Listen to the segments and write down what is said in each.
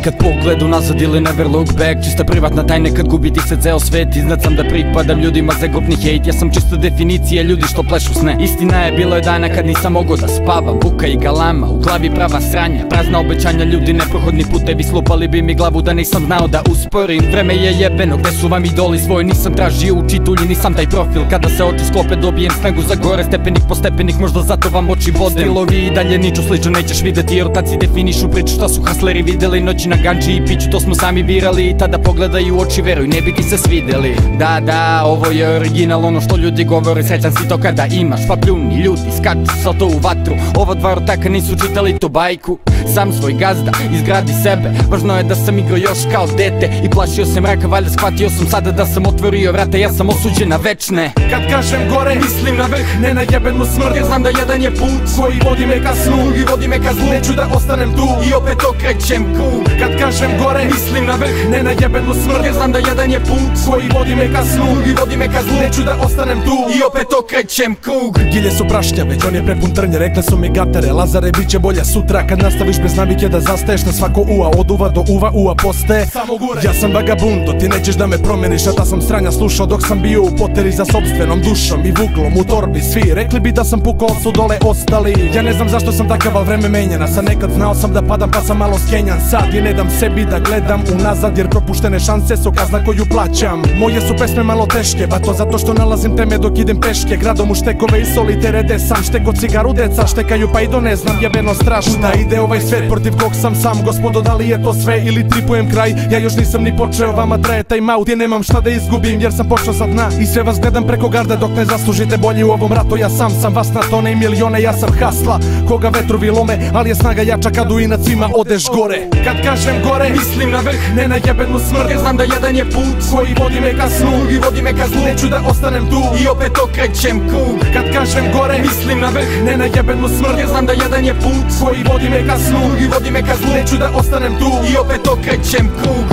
Nikad pogled unazad ili never look back. Čista privatna tajna kad gubi ti se ceo svet. Iznad sam da pripadam ljudima za grupni hejt. Ja sam čista definicija ljudi što plešu sne. Istina je, bilo je dana kad nisam mogao da spavam. Buka i galama, u glavi prava sranja. Prazna obećanja, ljudi, neprohodni putevi. Slupali bi mi glavu da nisam znao da usporim. Vreme je jebeno, gde su vam idoli svoj. Nisam tražio u čitulji, nisam taj profil. Kada se oči sklope dobijem snagu za gore. Stepenik po stepenik, možda zato vam oči vode. Stilovi i dalje niču slično nećeš videti. Ortaci definišu priču šta su hasleri videli. Noći na ganči i piću, to smo sami birali. I tada pogledaju u oči, veruj, ne bi ti se svideli. Da, ovo je original, ono što ljudi govore. Srećan si to kada imaš, pa pljuni ljudi, skaču sa to u vatru. Ova dva ortaka nisu čitali tu bajku. Sam svoj gazda, izgradi sebe. Važno je da sam igrao još kao dete i plašio se mraka, valjda shvatio sam sada da sam otvorio vrata. Ja sam osuđen na večne. Kad kažem gore, mislim na vrh, ne na jebenu smrt. Jer znam da jedan je put koji vodi me ka snu i vodi me ka zlu. Neću da ostanem tu i opet okrećem krug. Kad kažem gore, mislim na vrh, ne na jebenu smrt. Jer znam da jedan je put koji vodi me ka snu i vodi me ka zlu. Neću da ostanem tu i opet okrećem krug. Gilje su prašnjave, on je prepun trnje. Rekle su mi gatere, Lazare, bit će bolje sutra. Kad nastaviš bez navike da zastaješ na svako ua. Od uva do uva, ua postaje samo gure. Ja sam vagabundo, ti nećeš da me promeniš. A da sam stranja slušao dok sam bio u poteri za sopstvenom dušom i vuglom u torbi. Svi rekli bi da sam pukao, su dole ostali. Ja ne znam zašto sam takav, al vreme menjana. Sad nekad znao sam da padam pa sam malo skenjan. Sad i ne dam sebi da gledam unazad, jer propuštene šanse su kazna koju plaćam. Moje su pesme malo teške, ba to zato što nalazim teme dok idem peške. Gradom u štekove i solitere sam šteko cigaru, deca štekaju pa i do ne znam, jebeno strašno. Da ide ovaj svet protiv kog sam sam, gospodo, da li je to sve ili tripujem kraj? Ja još nisam ni počeo, vama traje time out. Ja nemam šta da izgubim jer sam počeo sa dna i sve vas gledam preko garda dok ne zaslužite bolje u ovom ratu. Ja sam vas na tone i milijone, ja sam hasla koga vetrovi lome, ali je snaga jača kad u inat svima odeš gore. Kad kažem gore, mislim na vrh, ne na jebenu smrt. Jer znam da jedan je put koji vodi me ka snu i vodi me ka zlu. Neću da ostanem tu i opet okrećem krug. Kad kažem gore, mislim na vrh, ne na jebenu smrt. Jer znam da jedan je put koji vodi me ka snu i vodi me ka zlu. Neću da ostanem tu i opet okrećem krug.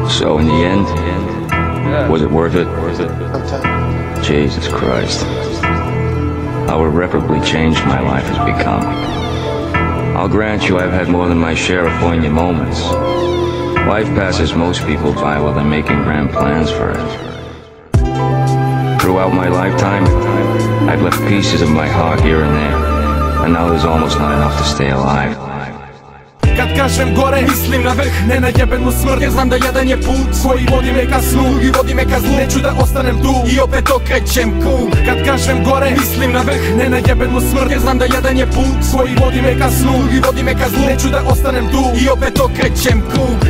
So in the end, was it worth it? Jesus Christ. How irreparably changed my life has become. I'll grant you I've had more than my share of poignant moments. Life passes most people by while they're making grand plans for it. Throughout my lifetime, I've left pieces of my heart here and there, and now there's almost not enough to stay alive. Kad kažem gore, mislim na vrh, ne na jebenu smrt. Jer znam da jedan je put koji vodi me ka snu i vodi me ka zlu. Neću da ostanem tu i opet okrećem krug. Kad kažem gore, mislim na vrh, ne na jebenu smrt. Jer znam da jedan je put koji vodi me ka snu i vodi me ka zlu. Neću da ostanem tu i opet okrećem krug.